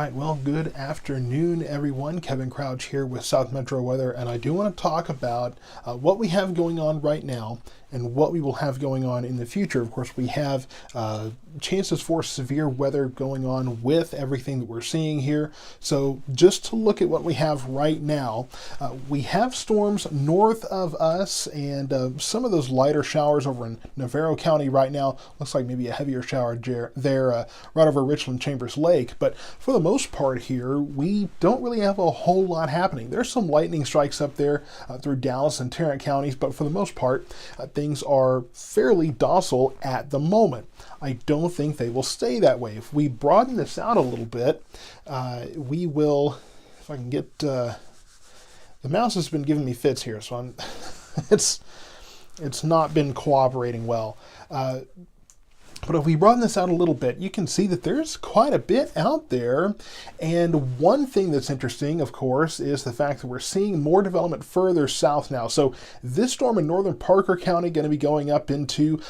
right, well, good afternoon, everyone. Kevin Crouch here with South Metro Weather, and I do want to talk about what we have going on right now and what we will have going on in the future. Of course, we have chances for severe weather going on with everything that we're seeing here. So just to look at what we have right now, we have storms north of us and some of those lighter showers over in Navarro County right now. Looks like maybe a heavier shower there right over Richland Chambers Lake. But for the most part here, we don't really have a whole lot happening. There's some lightning strikes up there through Dallas and Tarrant counties, but for the most part, things are fairly docile at the moment. I don't think they will stay that way. If we broaden this out a little bit, we will, if I can get, the mouse has been giving me fits here, so I'm, it's not been cooperating well. But if we broaden this out a little bit, you can see that there's quite a bit out there. And one thing that's interesting, of course, is the fact that we're seeing more development further south now. So this storm in northern Parker County going to be going up into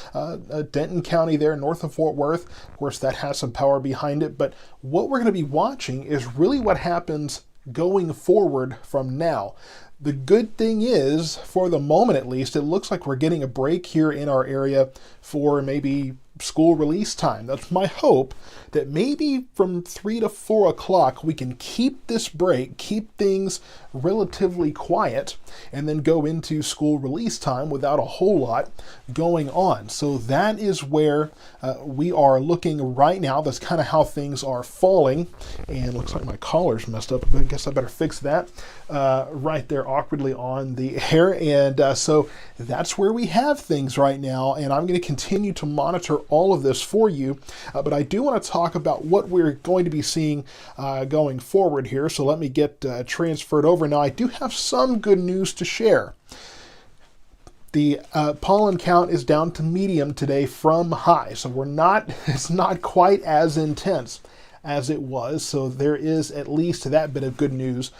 Denton County there north of Fort Worth. Of course, that has some power behind it. But what we're going to be watching is really what happens going forward from now. The good thing is, for the moment at least, it looks like we're getting a break here in our area for maybe school release time. That's my hope, that maybe from 3 to 4 o'clock we can keep this break, keep things relatively quiet, and then go into school release time without a whole lot going on. So that is where we are looking right now. That's kind of how things are falling. And looks like my collar's messed up. I guess I better fix that right there awkwardly on the air. And so that's where we have things right now. And I'm going to continue to monitor all of this for you. But I do want to talk about what we're going to be seeing going forward here. So let me get transferred over. Now, I do have some good news to share. The pollen count is down to medium today from high. So it's not quite as intense as it was. So there is at least that bit of good news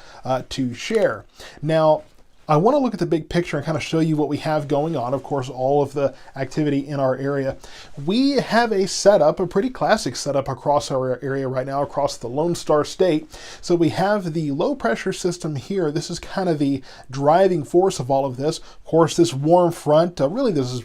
to share. Now, I want to look at the big picture and kind of show you what we have going on. Of course, all of the activity in our area. We have a setup, a pretty classic setup across our area right now, across the Lone Star State. So we have the low pressure system here. This is kind of the driving force of all of this. Of course, this warm front, really this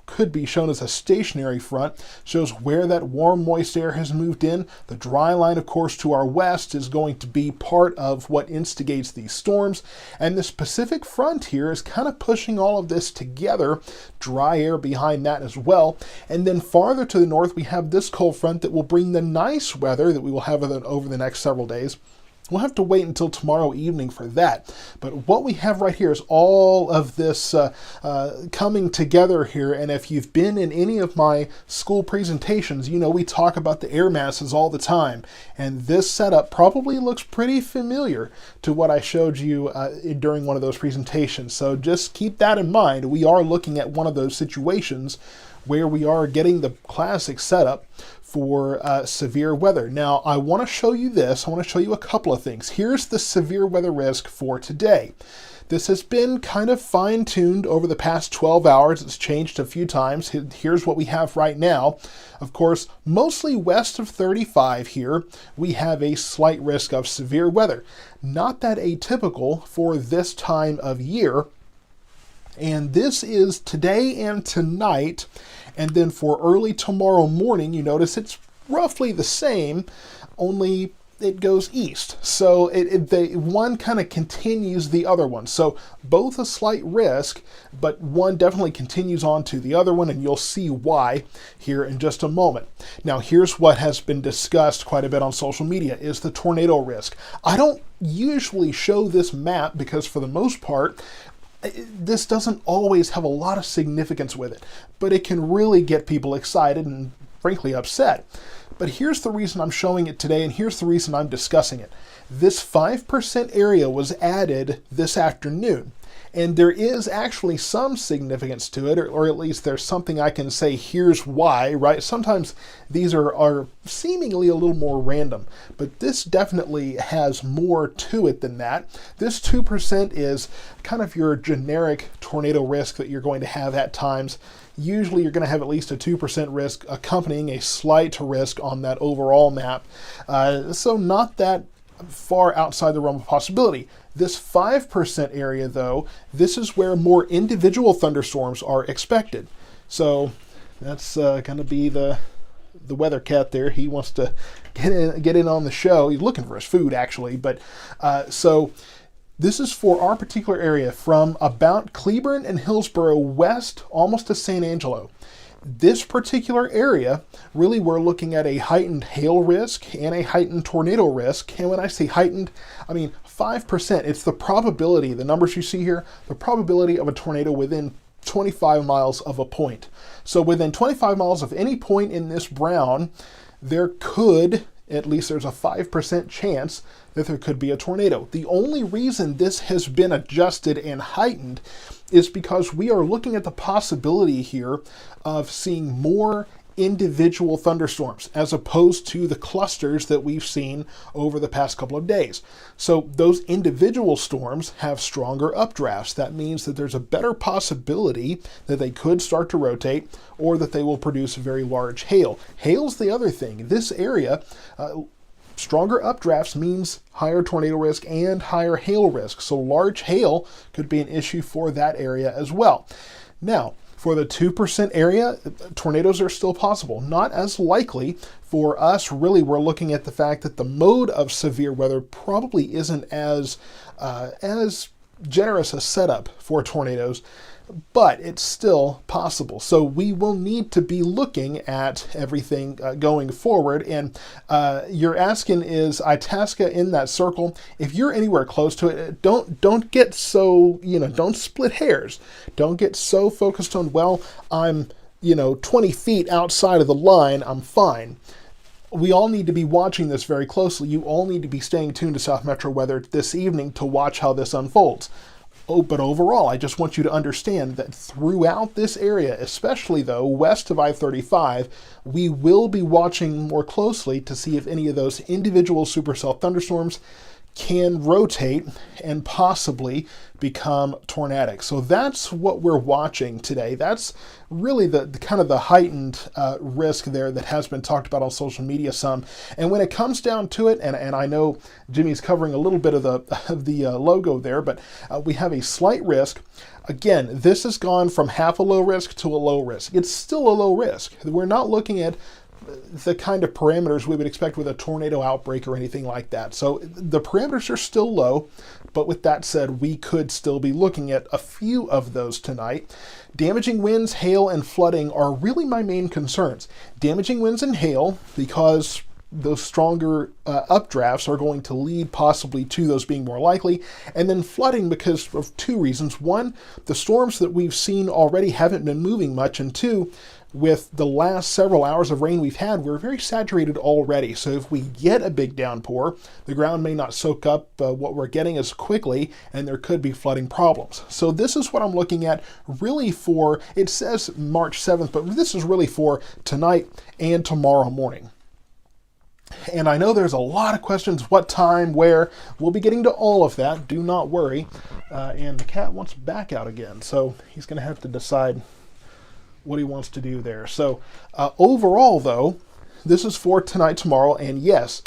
could be shown as a stationary front, shows where that warm moist air has moved in. The dry line, of course, to our west is going to be part of what instigates these storms, and this Pacific front here is kind of pushing all of this together, dry air behind that as well. And then farther to the north we have this cold front that will bring the nice weather that we will have over the next several days. We'll have to wait until tomorrow evening for that. But what we have right here is all of this coming together here. And if you've been in any of my school presentations, you know we talk about the air masses all the time. And this setup probably looks pretty familiar to what I showed you during one of those presentations. So just keep that in mind. We are looking at one of those situations where we are getting the classic setup for severe weather. Now, I want to show you this. I want to show you a couple of things. Here's the severe weather risk for today. This has been kind of fine-tuned over the past 12 hours. It's changed a few times. Here's what we have right now. Of course, mostly west of 35 here, we have a slight risk of severe weather. Not that atypical for this time of year. And this is today and tonight. And then for early tomorrow morning, you notice it's roughly the same, only it goes east. So one kind of continues the other one. So both a slight risk, but one definitely continues on to the other one, and you'll see why here in just a moment. Now, here's what has been discussed quite a bit on social media, is the tornado risk. I don't usually show this map because for the most part, this doesn't always have a lot of significance with it, but it can really get people excited and frankly upset. But here's the reason I'm showing it today, and here's the reason I'm discussing it. This 5% area was added this afternoon, And there is actually some significance to it, or at least there's something I can say, here's why, right? Sometimes these are seemingly a little more random, but this definitely has more to it than that. This 2% is kind of your generic tornado risk that you're going to have at times. Usually you're going to have at least a 2% risk accompanying a slight risk on that overall map. So not that far outside the realm of possibility. This 5% area, though, this is where more individual thunderstorms are expected. So that's going to be the weather cat there. He wants to get in on the show. He's looking for his food, actually. But so this is for our particular area from about Cleburne and Hillsborough west, almost to San Angelo. This particular area, really we're looking at a heightened hail risk and a heightened tornado risk. And when I say heightened, I mean 5%. It's the probability, the numbers you see here, the probability of a tornado within 25 miles of a point. So within 25 miles of any point in this brown, there could, at least there's a 5% chance that there could be a tornado. The only reason this has been adjusted and heightened is because we are looking at the possibility here of seeing more individual thunderstorms as opposed to the clusters that we've seen over the past couple of days. So those individual storms have stronger updrafts. That means that there's a better possibility that they could start to rotate or that they will produce very large hail. Hail's the other thing. This area, stronger updrafts means higher tornado risk and higher hail risk. So large hail could be an issue for that area as well. Now, for the 2% area, tornadoes are still possible. Not as likely. For us, really, we're looking at the fact that the mode of severe weather probably isn't as generous a setup for tornadoes, but it's still possible. So we will need to be looking at everything going forward. And you're asking, is Itasca in that circle? If you're anywhere close to it, don't get so, don't split hairs. Don't get so focused on, well, I'm, 20 feet outside of the line, I'm fine. We all need to be watching this very closely. You all need to be staying tuned to South Metro Weather this evening to watch how this unfolds. Oh, but overall, I just want you to understand that throughout this area, especially though west of I-35, we will be watching more closely to see if any of those individual supercell thunderstorms can rotate and possibly become tornadic. So that's what we're watching today. That's really the kind of the heightened risk there that has been talked about on social media some. And when it comes down to it, and I know Jimmy's covering a little bit of the logo there, but we have a slight risk. Again, this has gone from half a low risk to a low risk. It's still a low risk. We're not looking at the kind of parameters we would expect with a tornado outbreak or anything like that. So the parameters are still low, but with that said, we could still be looking at a few of those tonight. Damaging winds, hail, and flooding are really my main concerns. Damaging winds and hail, because those stronger updrafts are going to lead possibly to those being more likely, and then flooding because of two reasons. One, the storms that we've seen already haven't been moving much, and two, with the last several hours of rain we've had, we're very saturated already. So if we get a big downpour, the ground may not soak up what we're getting as quickly, and there could be flooding problems. So this is what I'm looking at really for, it says March 7th, but this is really for tonight and tomorrow morning. And I know there's a lot of questions, what time, where. We'll be getting to all of that, do not worry. And the cat wants back out again, so he's going to have to decide what he wants to do there. So overall, though, this is for tonight, tomorrow, and yes,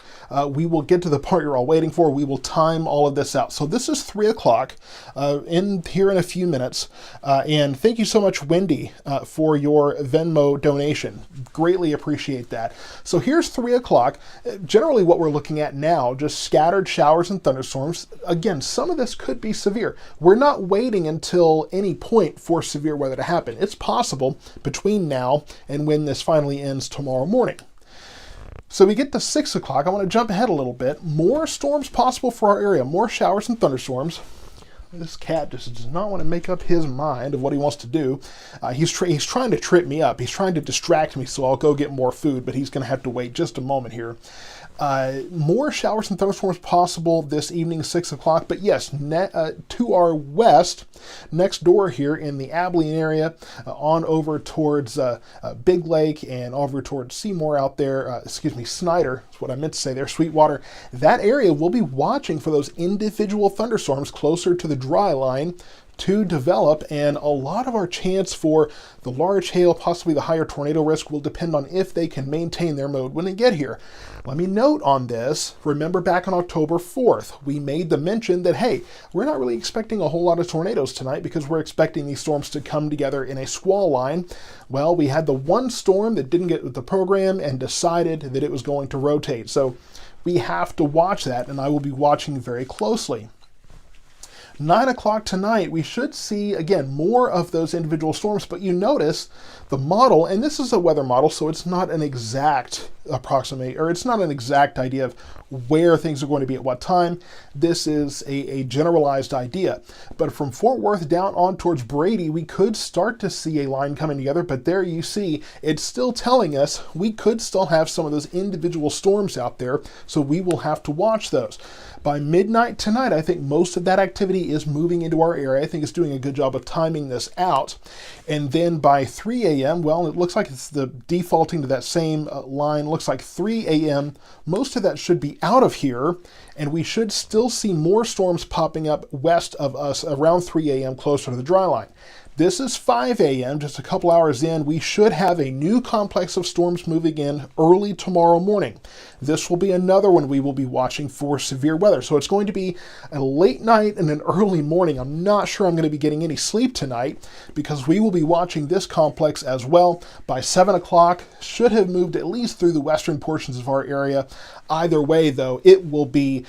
we will get to the part you're all waiting for. We will time all of this out. So this is 3 o'clock in here in a few minutes. And thank you so much, Wendy, for your Venmo donation. Greatly appreciate that. So here's 3 o'clock. Generally what we're looking at now, just scattered showers and thunderstorms. Again, some of this could be severe. We're not waiting until any point for severe weather to happen. It's possible between now and when this finally ends tomorrow morning. So we get to 6 o'clock. I want to jump ahead a little bit. More storms possible for our area. More showers and thunderstorms. This cat just does not want to make up his mind of what he wants to do. He's trying to trip me up. He's trying to distract me, so I'll go get more food, but he's going to have to wait just a moment here. More showers and thunderstorms possible this evening, 6 o'clock. But yes, to our west, next door here in the Abilene area, on over towards Big Lake and over towards Seymour out there, Snyder is what I meant to say there, Sweetwater. That area will be watching for those individual thunderstorms closer to the dry line to develop, and a lot of our chance for the large hail, possibly the higher tornado risk, will depend on if they can maintain their mode when they get here. Let me note on this, remember back on October 4th, we made the mention that, hey, we're not really expecting a whole lot of tornadoes tonight because we're expecting these storms to come together in a squall line. Well, we had the one storm that didn't get with the program and decided that it was going to rotate. So we have to watch that, and I will be watching very closely. 9 o'clock tonight, we should see, again, more of those individual storms, but you notice the model, and this is a weather model, so it's not an exact it's not an exact idea of where things are going to be at what time. This is a generalized idea. But from Fort Worth down on towards Brady, we could start to see a line coming together, but there you see, it's still telling us we could still have some of those individual storms out there, so we will have to watch those. By midnight tonight, I think most of that activity is moving into our area. I think it's doing a good job of timing this out. And then by 3 a.m., well, it looks like it's the defaulting to that same line. Looks like 3 a.m., most of that should be out of here, and we should still see more storms popping up west of us around 3 a.m. closer to the dry line. This is 5 a.m., just a couple hours in. We should have a new complex of storms moving in early tomorrow morning. This will be another one we will be watching for severe weather. So it's going to be a late night and an early morning. I'm not sure I'm going to be getting any sleep tonight because we will be watching this complex as well. By 7 o'clock, should have moved at least through the western portions of our area. Either way, though, it will be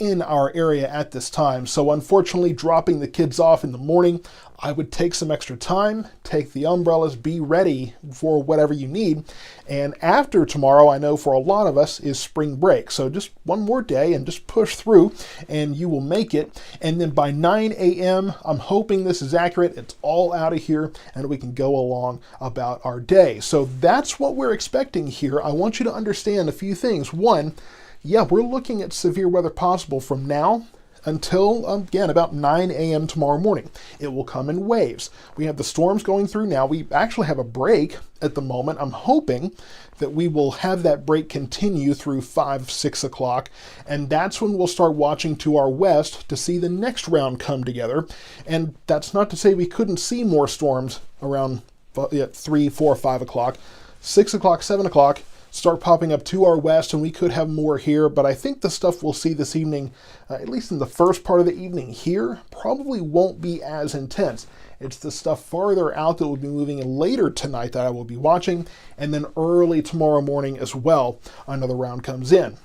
in our area at this time. So unfortunately, dropping the kids off in the morning, I would take some extra time, take the umbrellas, be ready for whatever you need. And after tomorrow, I know for a lot of us, is spring break. So just one more day and just push through and you will make it. And then by 9 a.m., I'm hoping this is accurate. It's all out of here and we can go along about our day. So that's what we're expecting here. I want you to understand a few things. One, yeah, we're looking at severe weather possible from now until, again, about 9 a.m. tomorrow morning. It will come in waves. We have the storms going through now. We actually have a break at the moment. I'm hoping that we will have that break continue through 5, 6 o'clock, and that's when we'll start watching to our west to see the next round come together. And that's not to say we couldn't see more storms around 3, 4, 5 o'clock. 6 o'clock, 7 o'clock, start popping up to our west, and we could have more here, but I think the stuff we'll see this evening, at least in the first part of the evening here, probably won't be as intense. It's the stuff farther out that will be moving in later tonight that I will be watching, and then early tomorrow morning as well, another round comes in.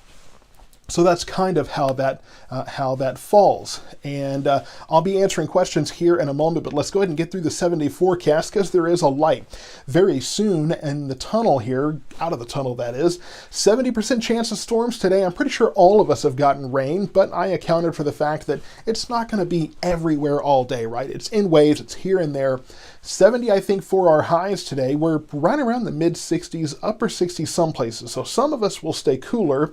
So that's kind of how that falls. And I'll be answering questions here in a moment, but let's go ahead and get through the 7-day forecast because there is a light very soon in the tunnel here, out of the tunnel that is. 70% chance of storms today. I'm pretty sure all of us have gotten rain, but I accounted for the fact that it's not going to be everywhere all day, right? It's in waves, it's here and there. 70, I think, for our highs today. We're right around the mid-60s, upper 60s some places. So some of us will stay cooler.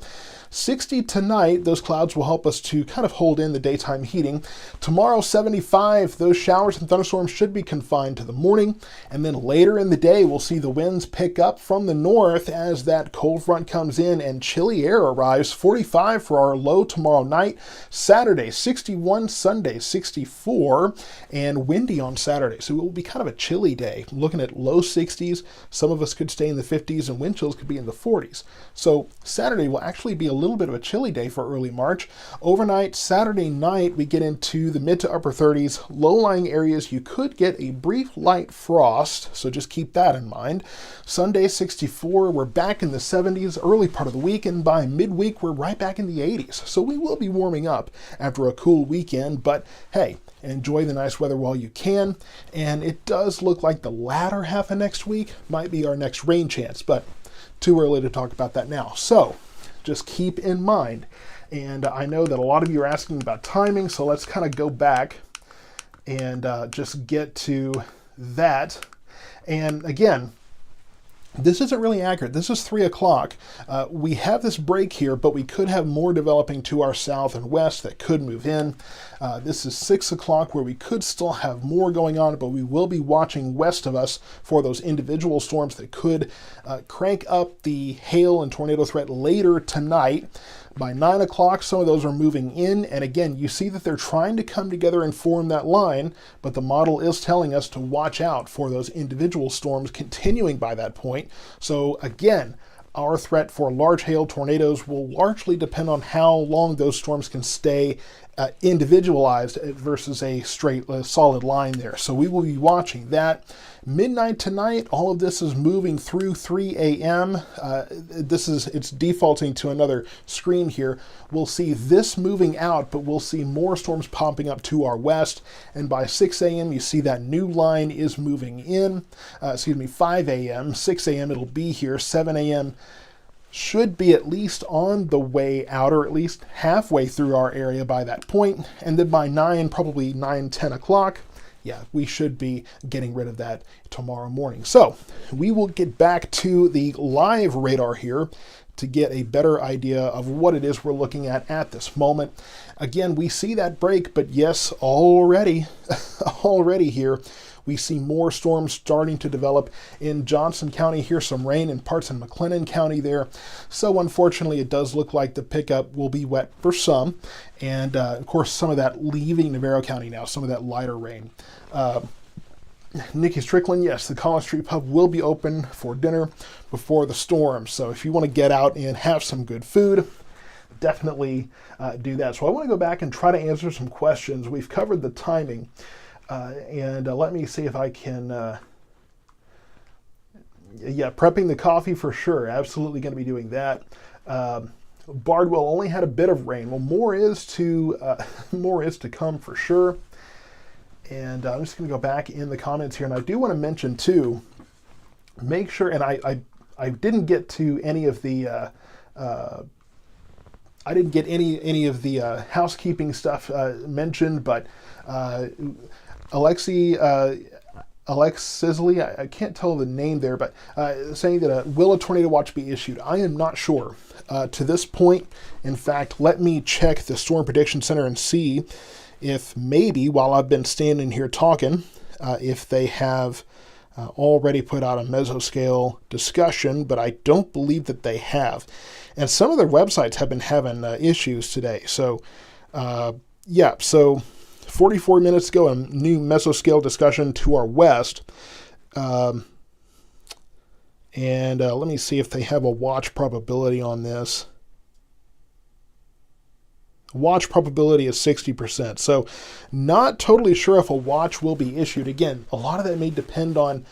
60 tonight, those clouds will help us to kind of hold in the daytime heating. Tomorrow, 75, those showers and thunderstorms should be confined to the morning. And then later in the day, we'll see the winds pick up from the north as that cold front comes in and chilly air arrives. 45 for our low tomorrow night. Saturday, 61, Sunday, 64, and windy on Saturday. So it will be kind of a chilly day. Looking at low 60s, some of us could stay in the 50s, and wind chills could be in the 40s. So Saturday will actually be a little bit of a chilly day for early March. Overnight, Saturday night, we get into the mid to upper 30s. Low-lying areas, you could get a brief light frost, so just keep that in mind. Sunday, 64, we're back in the 70s early part of the week, and by midweek, we're right back in the 80s. So we will be warming up after a cool weekend, but hey, enjoy the nice weather while you can. And it does look like the latter half of next week might be our next rain chance, but too early to talk about that now. So just keep in mind. And I know that a lot of you are asking about timing, so let's kind of go back and just get to that. And again, This isn't really accurate. This is 3 o'clock. We have this break here, but we could have more developing to our south and west that could move in. This is 6 o'clock where we could still have more going on, but we will be watching west of us for those individual storms that could crank up the hail and tornado threat later tonight. By 9 o'clock, some of those are moving in, and again, you see that they're trying to come together and form that line, but the model is telling us to watch out for those individual storms continuing by that point. So again, our threat for large hail tornadoes will largely depend on how long those storms can stay individualized versus a straight solid line there. So we will be watching that. Midnight tonight, all of this is moving through 3 a.m. It's defaulting to another screen here. We'll see this moving out, but we'll see more storms popping up to our west. And by 6 a.m., you see that new line is moving in. 5 a.m., 6 a.m. it'll be here, 7 a.m. should be at least on the way out, or at least halfway through our area by that point. And then by 9, probably 9, 10 o'clock, yeah, we should be getting rid of that tomorrow morning. So we will get back to the live radar here to get a better idea of what it is we're looking at this moment. Again, we see that break, but yes, already here, we see more storms starting to develop in Johnson County. Here's some rain in parts in McLennan County there. So unfortunately, it does look like the pickup will be wet for some. And of course, some of that leaving Navarro County now, some of that lighter rain. Nikki Strickland, yes, the College Street Pub will be open for dinner before the storm. So if you want to get out and have some good food, definitely do that. So I want to go back and try to answer some questions. We've covered the timing. And let me see if I can, prepping the coffee for sure. Absolutely going to be doing that. Bardwell only had a bit of rain. Well, more is to come for sure. And I'm just going to go back in the comments here. And I do want to mention too, make sure, and I didn't get to any of the, I didn't get any of the housekeeping stuff mentioned, but Alexi Sisley, I can't tell the name there, but saying that will a tornado watch be issued? I am not sure to this point. In fact, let me check the Storm Prediction Center and see if maybe while I've been standing here talking, if they have already put out a mesoscale discussion, but I don't believe that they have. And some of their websites have been having issues today. So, so 44 minutes ago, a new mesoscale discussion to our west. And let me see if they have a watch probability on this. Watch probability is 60%. So not totally sure if a watch will be issued. Again, a lot of that may depend on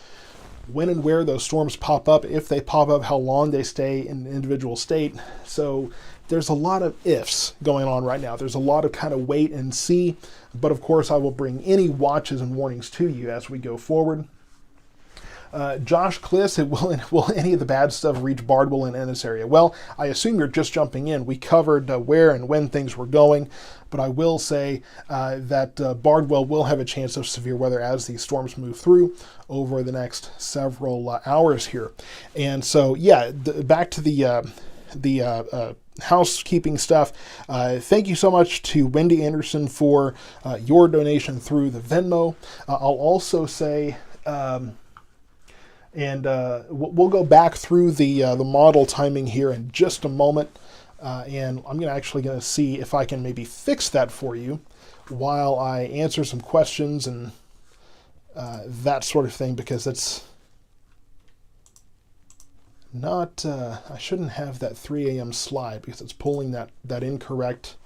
when and where those storms pop up, if they pop up, how long they stay in an individual state. So there's a lot of ifs going on right now. There's a lot of kind of wait and see. But of course, I will bring any watches and warnings to you as we go forward. Josh Kliss, will any of the bad stuff reach Bardwell and Ennis area? Well, I assume you're just jumping in. We covered where and when things were going, but I will say that Bardwell will have a chance of severe weather as these storms move through over the next several hours here. And so, back to the housekeeping stuff. Thank you so much to Wendy Anderson for your donation through the Venmo. I'll also say, we'll go back through the model timing here in just a moment, and I'm actually going to see if I can maybe fix that for you while I answer some questions and that sort of thing, because it's not, I shouldn't have that 3 a.m. slide because it's pulling that incorrect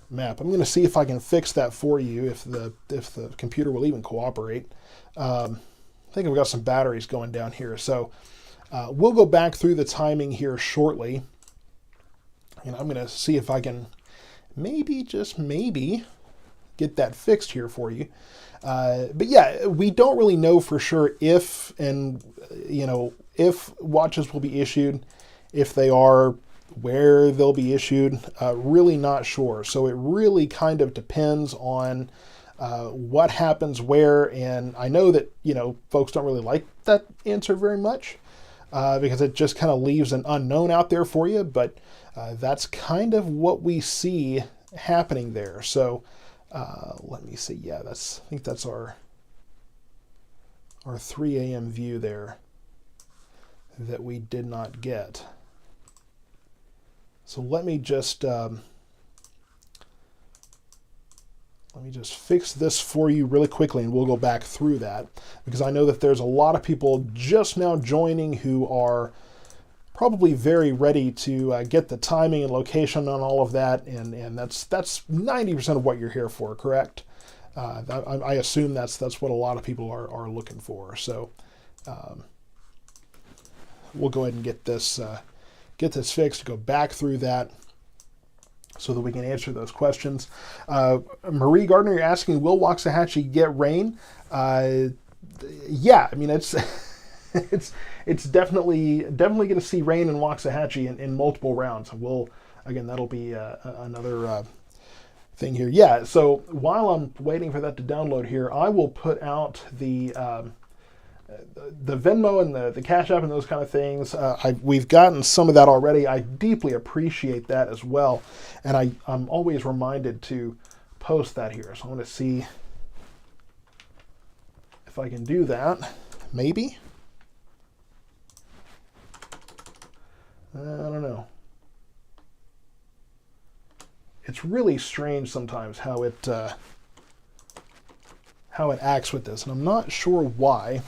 map. I'm going to see if I can fix that for you if the computer will even cooperate. I think I've got some batteries going down here. So we'll go back through the timing here shortly. And I'm going to see if I can maybe, just maybe, get that fixed here for you. But yeah, we don't really know for sure if watches will be issued. If they are, where they'll be issued, really not sure. So it really kind of depends on what happens where, and I know that folks don't really like that answer very much, because it just kind of leaves an unknown out there for you. But that's kind of what we see happening there. So let me see. Yeah, I think that's our 3 a.m. view there that we did not get. So let me just fix this for you really quickly, and we'll go back through that, because I know that there's a lot of people just now joining who are probably very ready to get the timing and location on all of that, and that's 90% of what you're here for, correct? I assume that's what a lot of people are looking for. So we'll go ahead and get this fixed, go back through that so that we can answer those questions. Marie Gardner, you're asking, will Waxahachie get rain? Yeah, I mean, it's it's definitely going to see rain in Waxahachie in multiple rounds. That'll be another thing here. Yeah, so while I'm waiting for that to download here, I will put out the Venmo and the Cash App and those kind of things. We've gotten some of that already. I deeply appreciate that as well. And I'm always reminded to post that here. So I want to see if I can do that. Maybe. I don't know. It's really strange sometimes how it acts with this, and I'm not sure why.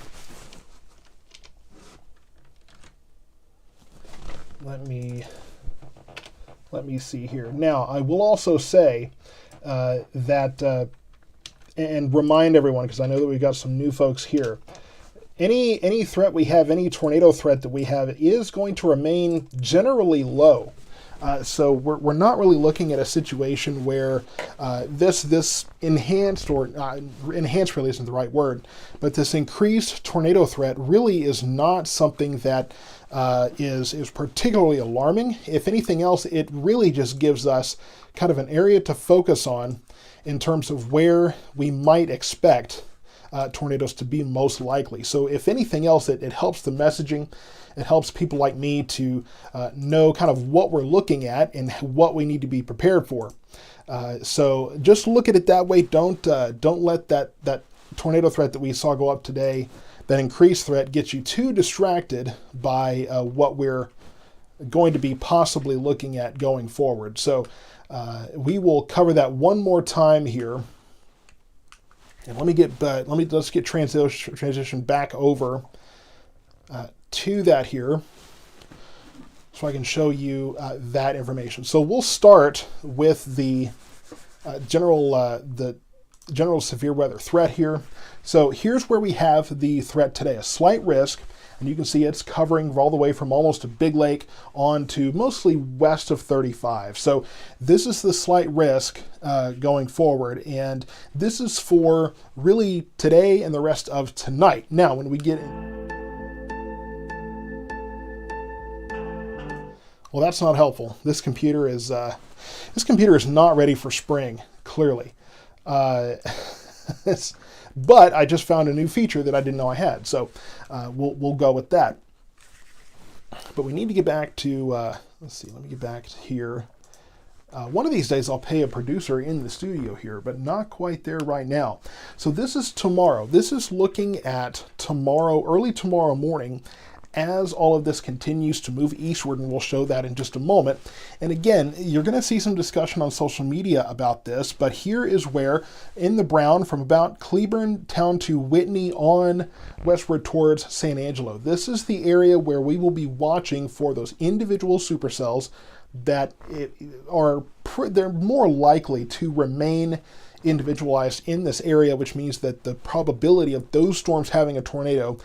Let me see here. Now, I will also say that, and remind everyone, because I know that we've got some new folks here, any threat we have, any tornado threat that we have, is going to remain generally low. So we're not really looking at a situation where this enhanced, or enhanced really isn't the right word, but this increased tornado threat really is not something that is particularly alarming. If anything else, it really just gives us kind of an area to focus on in terms of where we might expect tornadoes to be most likely. So if anything else, it helps the messaging. It helps people like me to know kind of what we're looking at and what we need to be prepared for. So just look at it that way. Don't let that tornado threat that we saw go up today, that increased threat, get you too distracted by what we're going to be possibly looking at going forward. So we will cover that one more time here. And let's get transition back over to that here, so I can show you that information. So we'll start with the general severe weather threat here. So here's where we have the threat today: a slight risk, and you can see it's covering all the way from almost a Big Lake on to mostly west of 35. So this is the slight risk going forward, and this is for really today and the rest of tonight. Now, when we get in, well, that's not helpful. This computer is not ready for spring, clearly. But I just found a new feature that I didn't know I had, so we'll go with that. But we need to get back to, let's see, let me get back here. One of these days I'll pay a producer in the studio here, but not quite there right now. So this is tomorrow. This is looking at tomorrow, early tomorrow morning, as all of this continues to move eastward, and we'll show that in just a moment. And again, you're going to see some discussion on social media about this, but here is where, in the brown, from about Cleburne down to Whitney on westward towards San Angelo, this is the area where we will be watching for those individual supercells that they're more likely to remain individualized in this area, which means that the probability of those storms having a tornado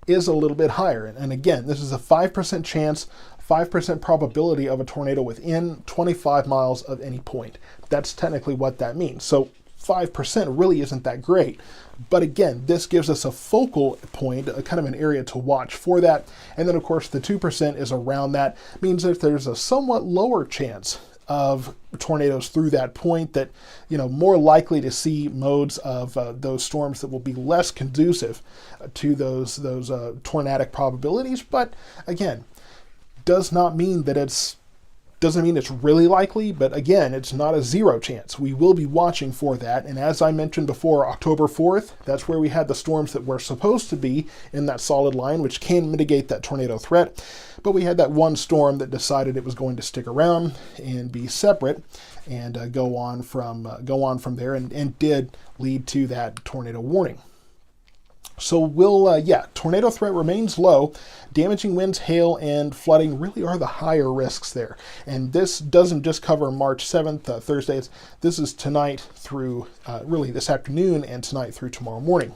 is a little bit higher. And again, this is a 5% chance, 5% probability of a tornado within 25 miles of any point. That's technically what that means. So 5% really isn't that great. But again, this gives us a focal point, a kind of an area to watch for that. And then of course the 2% is around that. Means that there's a somewhat lower chance of tornadoes through that point, that, more likely to see modes of those storms that will be less conducive to those tornadic probabilities. But again, doesn't mean it's really likely, but again, it's not a zero chance. We will be watching for that. And as I mentioned before, October 4th, that's where we had the storms that were supposed to be in that solid line, which can mitigate that tornado threat. But we had that one storm that decided it was going to stick around and be separate and go on from there, and did lead to that tornado warning. So tornado threat remains low. Damaging winds, hail, and flooding really are the higher risks there. And this doesn't just cover March 7th, Thursday. This is tonight through, really this afternoon and tonight through tomorrow morning.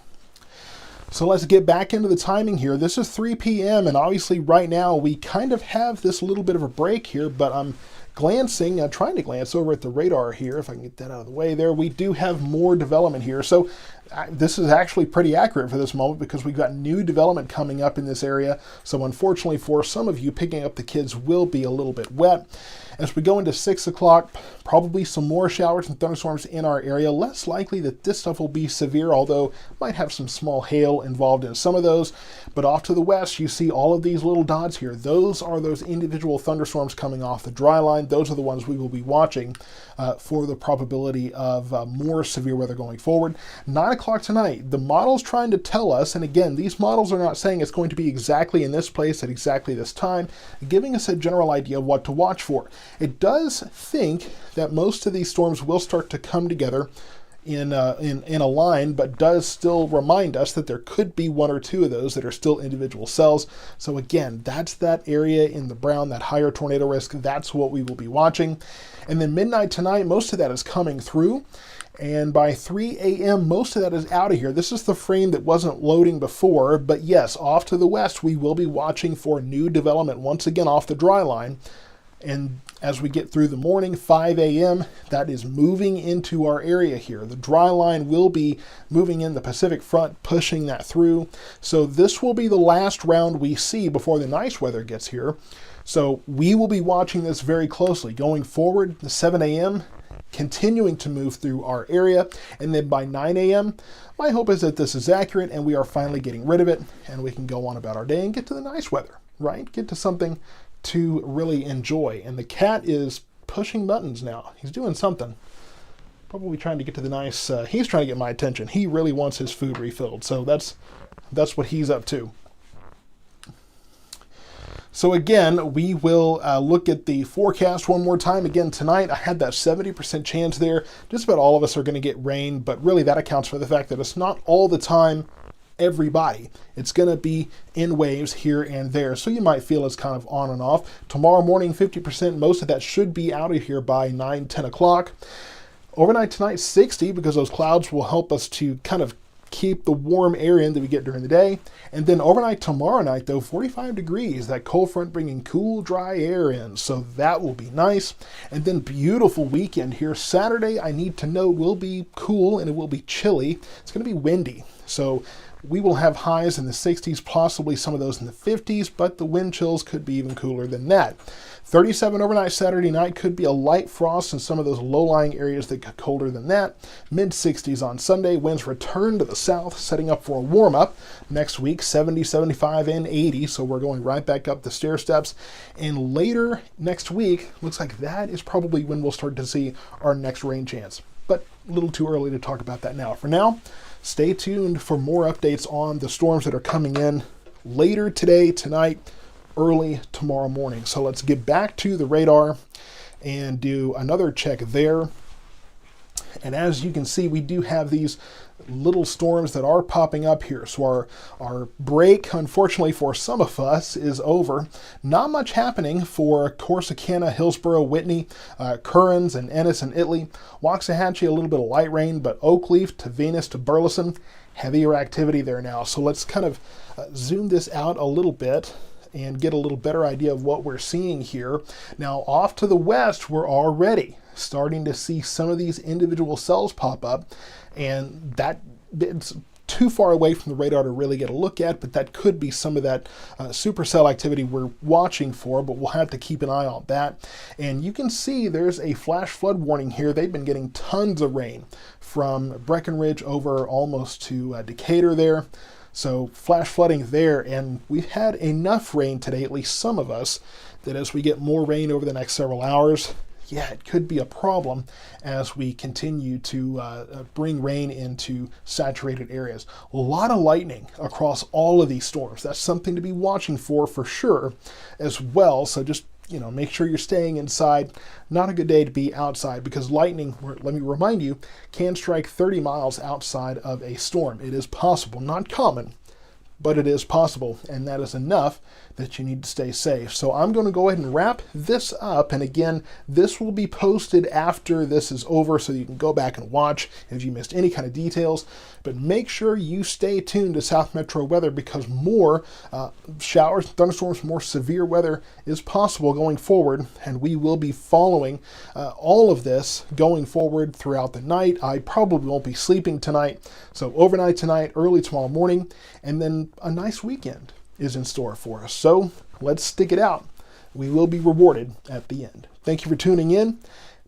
So let's get back into the timing here. This is 3 p.m. and obviously right now we kind of have this little bit of a break here, but I'm trying to glance over at the radar here, if I can get that out of the way there. We do have more development here. So this is actually pretty accurate for this moment because we've got new development coming up in this area. So unfortunately for some of you, picking up the kids will be a little bit wet. As we go into 6 o'clock, probably some more showers and thunderstorms in our area. Less likely that this stuff will be severe, although might have some small hail involved in some of those. But off to the west, you see all of these little dots here. Those are those individual thunderstorms coming off the dry line. Those are the ones we will be watching for the probability of more severe weather going forward. 9 o'clock tonight, the model's trying to tell us, and again, these models are not saying it's going to be exactly in this place at exactly this time, giving us a general idea of what to watch for. It does think that most of these storms will start to come together in a line, but does still remind us that there could be one or two of those that are still individual cells. So again, that's that area in the brown, that higher tornado risk. That's what we will be watching. And then midnight tonight, most of that is coming through. And by 3 a.m., most of that is out of here. This is the frame that wasn't loading before, but yes, off to the west, we will be watching for new development once again off the dry line. And as we get through the morning, 5 a.m., that is moving into our area here. The dry line will be moving in the Pacific front, pushing that through. So this will be the last round we see before the nice weather gets here. So we will be watching this very closely. Going forward, the 7 a.m., continuing to move through our area. And then by 9 a.m., my hope is that this is accurate and we are finally getting rid of it and we can go on about our day and get to the nice weather, right? Get to something to really enjoy. And the cat is pushing buttons now. He's doing something. Probably trying to get to the nice, he's trying to get my attention. He really wants his food refilled. So that's what he's up to. So again, we will look at the forecast one more time. Again, tonight I had that 70% chance there. Just about all of us are going to get rain, but really that accounts for the fact that it's not all the time everybody. It's going to be in waves here and there. So you might feel it's kind of on and off. Tomorrow morning, 50%. Most of that should be out of here by 9, 10 o'clock. Overnight tonight, 60, because those clouds will help us to kind of keep the warm air in that we get during the day. And then overnight tomorrow night, though, 45 degrees, that cold front bringing cool, dry air in. So that will be nice. And then beautiful weekend here. Saturday, I need to know, will be cool and it will be chilly. It's going to be windy. So we will have highs in the 60s, possibly some of those in the 50s, but the wind chills could be even cooler than that. 37 overnight Saturday night, could be a light frost in some of those low-lying areas that get colder than that. Mid-60s on Sunday, winds return to the south, setting up for a warm-up. Next week, 70, 75, and 80, so we're going right back up the stair steps. And later next week, looks like that is probably when we'll start to see our next rain chance. But a little too early to talk about that now. For now, stay tuned for more updates on the storms that are coming in later today, tonight, early tomorrow morning. So let's get back to the radar and do another check there. And as you can see, we do have these little storms that are popping up here. So our break, unfortunately for some of us, is over. Not much happening for Corsicana, Hillsborough, Whitney, Currens, and Ennis and Italy. Waxahachie, a little bit of light rain, but Oakleaf to Venus to Burleson, heavier activity there now. So let's kind of zoom this out a little bit and get a little better idea of what we're seeing here. Now, off to the west, we're already starting to see some of these individual cells pop up, and that it's too far away from the radar to really get a look at, but that could be some of that supercell activity we're watching for, but we'll have to keep an eye on that. And you can see there's a flash flood warning here. They've been getting tons of rain from Breckenridge over almost to Decatur there. So flash flooding there, and we've had enough rain today, at least some of us, that as we get more rain over the next several hours, yeah, it could be a problem as we continue to bring rain into saturated areas. A lot of lightning across all of these storms. That's something to be watching for sure as well. So just, make sure you're staying inside. Not a good day to be outside because lightning, let me remind you, can strike 30 miles outside of a storm. It is possible, not common, but it is possible, and that is enough that you need to stay safe. So I'm going to go ahead and wrap this up, and again, this will be posted after this is over so you can go back and watch if you missed any kind of details. But make sure you stay tuned to South Metro weather because more showers, thunderstorms, more severe weather is possible going forward, and we will be following all of this going forward throughout the night. I probably won't be sleeping tonight, so overnight tonight, early tomorrow morning, and then a nice weekend is in store for us. So let's stick it out. We will be rewarded at the end. Thank you for tuning in.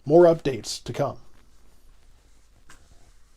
More updates to come.